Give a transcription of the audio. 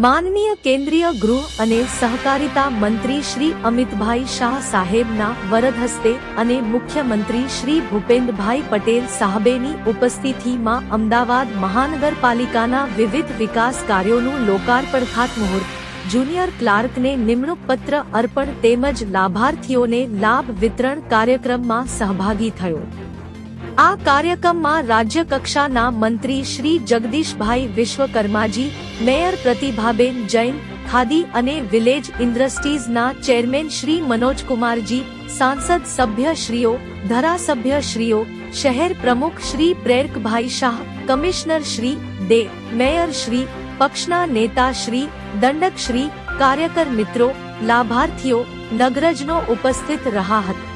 માનનીય કેન્દ્રીય ગૃહ અને સહકારિતા મંત્રી શ્રી અમિતભાઈ શાહ સાહેબના વરદ હસ્તે અને મુખ્યમંત્રી શ્રી ભૂપેન્દ્રભાઈ પટેલ સાહેબની ઉપસ્થિતિમાં અમદાવાદ મહાનગરપાલિકાના વિવિધ વિકાસ કાર્યોનું લોકાર્પણ ખાતમુહૂર્ત, જુનિયર ક્લાર્કને નિમણૂક પત્ર અર્પણ તેમજ લાભાર્થીઓને લાભ વિતરણ કાર્યક્રમમાં સહભાગી થયો. આ કાર્યક્રમમાં રાજ્ય કક્ષાના મંત્રી શ્રી જગદીશભાઈ વિશ્વકર્માજી, મેયર પ્રતિભાબેન જૈન, ખાદી અને વિલેજ ઇન્ડસ્ટ્રીઝના ચેરમેન શ્રી મનોજકુમારજી, સાંસદ સભ્યશ્રીઓ, ધારાસભ્યશ્રીઓ, શહેર પ્રમુખ શ્રી પ્રેરકભાઈ શાહ, કમિશનર શ્રી દે, મેયર શ્રી, પક્ષના નેતા શ્રી, દંડક શ્રી, કાર્યકર મિત્રો, લાભાર્થીઓ, નગરજનો ઉપસ્થિત રહ્યા હતા.